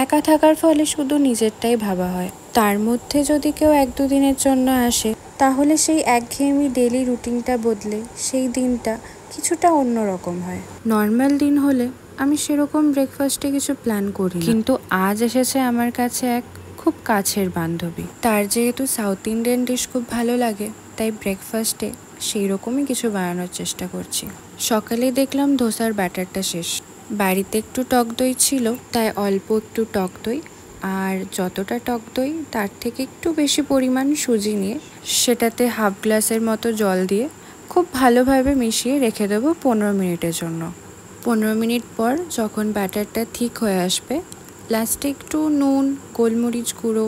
একা থাকার ফলে শুধু নিজেরটাই ভাবা হয়। তার মধ্যে যদি কেউ 1-2 দিনের জন্য আসে, তাহলে সেই একঘেয়েমি ডেলি রুটিনটা বদলে সেই দিনটা কিছুটা অন্যরকম হয়। নর্মাল দিন হলে আমি সেরকম ব্রেকফাস্টে কিছু প্ল্যান করি, কিন্তু আজ এসেছে আমার কাছে এক খুব কাছের বান্ধবী। তার যেহেতু সাউথ ইন্ডিয়ান ডিশ খুব ভালো লাগে, তাই ব্রেকফাস্টে সেই রকমই কিছু বানানোর চেষ্টা করছি। সকালে দেখলাম ধোসার ব্যাটারটা শেষ। বাড়িতে একটু টক দই ছিল, তাই অল্প একটু টক দই আর যতটা টক দই তার থেকে একটু বেশি পরিমাণ সুজি নিয়ে সেটাতে হাফ গ্লাসের মতো জল দিয়ে খুব ভালোভাবে মিশিয়ে রেখে দেবো 15 মিনিটের জন্য। 15 মিনিট পর যখন ব্যাটারটা ঠিক হয়ে আসবে, লাস্টে একটু নুন, গোলমরিচ গুঁড়ো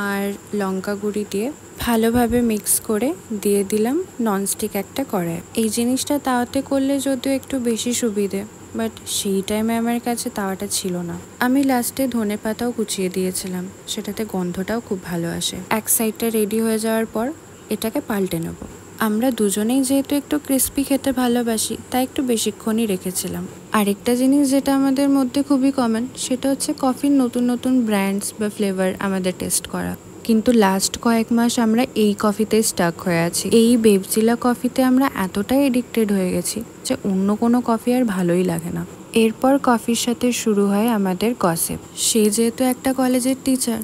আর লঙ্কা গুঁড়ি দিয়ে ভালোভাবে মিক্স করে দিয়ে দিলাম ননস্টিক একটা কড়াই। এই জিনিসটা তাওয়াতে করলে যদিও একটু বেশি সুবিধে, বাট সেই টাইমে আমার কাছে তাওয়াটা ছিল না। আমি লাস্টে ধনে পাতাও কুচিয়ে দিয়েছিলাম, সেটাতে গন্ধটাও খুব ভালো আসে। এক সাইডটা রেডি হয়ে যাওয়ার পর এটাকে পাল্টে নেব। আমরা দুজনেই যেহেতু একটু ক্রিস্পি খেতে ভালোবাসি, তাই একটু বেশিক্ষণই রেখেছিলাম। আরেকটা জিনিস যেটা আমাদের মধ্যে খুবই কমন, সেটা হচ্ছে কফির নতুন নতুন ব্র্যান্ডস বা ফ্লেভার আমাদের টেস্ট করা। কিন্তু লাস্ট কয়েক মাস আমরা এই কফিতে স্টাক হয়ে আছি। এই বেবজিলা কফিতে আমরা এতটাই এডিক্টেড হয়ে গেছি যে অন্য কোনো কফি আর ভালোই লাগে না। এরপর কফির সাথে শুরু হয় আমাদের গসিপ। সে যেহেতু একটা কলেজের টিচার,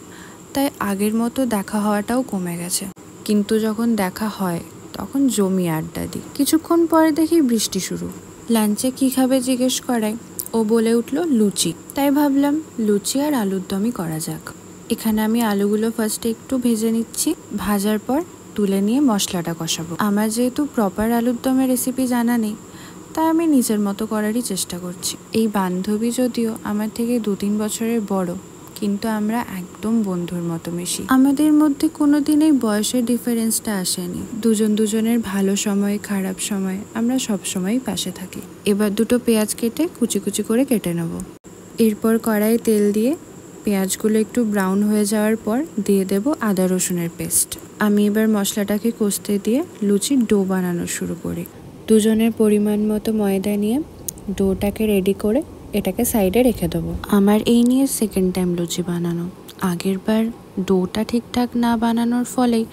তাই আগের মতো দেখা হওয়াটাও কমে গেছে। কিন্তু যখন দেখা হয় তখন জমি আড্ডা দিই। কিছুক্ষণ পরে দেখি বৃষ্টি শুরু। লাঞ্চে কি খাবে জিজ্ঞেস করায় ও বলে উঠল লুচি। তাই ভাবলাম লুচি আর আলুর দমই করা যাক। এখানে আমি আলুগুলো ফার্স্টে একটু ভেজে নিচ্ছি। ভাজার পর তুলে নিয়ে মশলাটা কষাবো। আমার যেহেতু প্রপার আলুর দমের রেসিপি জানা নেই, তাই আমি নিজের মতো করারই চেষ্টা করছি। এই বান্ধবী যদিও আমার থেকে 2-3 বছরের বড়, কিন্তু আমরা একদম বন্ধুর মতো মিশি। আমাদের মধ্যে কোনোদিন এই বয়সের ডিফারেন্সটা আসেনি। দুজনের ভালো সময় খারাপ সময় আমরা সবসময়ই পাশে থাকি। এবার দুটো পেঁয়াজ কেটে কুচি কুচি করে কেটে নেব। এরপর কড়াই তেল দিয়ে পেঁয়াজগুলো একটু ব্রাউন হয়ে যাওয়ার পর দিয়ে দেব আদা রসুনের পেস্ট। আমি এবার মশলাটাকে কষতে দিয়ে লুচির ডো বানানো শুরু করি। দুজনের পরিমাণ মতো ময়দা নিয়ে ডোটাকে রেডি করে এটাকে সাইডে রেখে দেবো। আমার এই নিয়ে সেকেন্ড টাইম লুচি বানানো। আগের বার ডোটা ঠিকঠাক না বানানোর ফলেই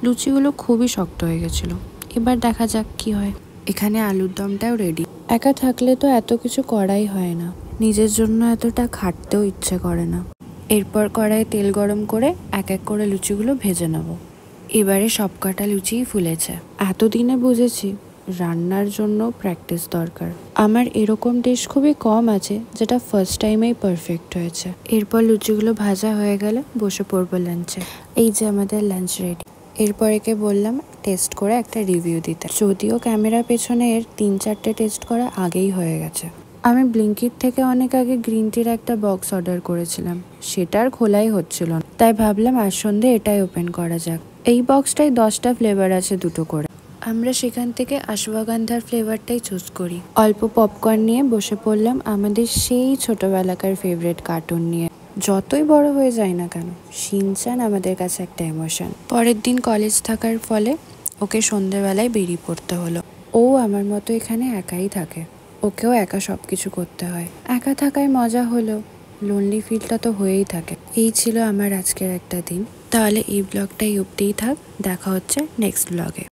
লুচিগুলো খুবই শক্ত হয়ে গেছিলো। এবার দেখা যাক কি হয়। এখানে আলুর দমটাও রেডি। একা থাকলে তো এত কিছু করাই হয় না, নিজের জন্য এতটা খাটতেও ইচ্ছে করে না। এরপর কড়াইয়ে তেল গরম করে এক এক করে লুচিগুলো ভেজে নেব। এবারে সব কটা লুচিই ফুলেছে। এতদিনে বুঝেছি রান্নার জন্য প্র্যাকটিস দরকার। আমার এরকম ডিশ খুবই কম আছে যেটা ফার্স্ট টাইমেই পারফেক্ট হয়েছে। এরপর লুচিগুলো ভাজা হয়ে গেলে বসে পড়বো লাঞ্চে। এই যে আমাদের লাঞ্চ রেডি। এরপর একে বললাম টেস্ট করে একটা রিভিউ দিতে। যদিও ক্যামেরা পেছনে এর 3-4টে টেস্ট করা আগেই হয়ে গেছে। আমি ব্লিঙ্কিট থেকে অনেক আগে গ্রিন টির একটা বক্স অর্ডার করেছিলাম, সেটার খোলাই হচ্ছিল না, তাই ভাবলাম আজ সন্ধে এটাই ওপেন করা যাক। এই বক্সটায় 10টা ফ্লেভার আছে, 2 করে। আমরা সেখান থেকে অশ্বগন্ধার ফ্লেভারটাই চুজ করি। অল্প পপকর্ন নিয়ে বসে পড়লাম আমাদের সেই ছোটবেলাকার ফেভারিট কার্টুন নিয়ে। যতই বড় হয়ে যায় না কেন, শিনচান আমাদের কাছে একটা ইমোশন। পরের দিন কলেজ থাকার ফলে ওকে সন্ধেবেলায় বেরিয়ে পড়তে হলো। ও আমার মতো এখানে একাই থাকে, ওকেও একা সবকিছু করতে হয়। একা থাকায় মজা হলো, লোনলি ফিলটা তো হয়েই থাকে। এই ছিল আমার আজকের একটা দিন। তাহলে এই ব্লগটাই অবধিই থাক, দেখা হচ্ছে নেক্সট ব্লগে।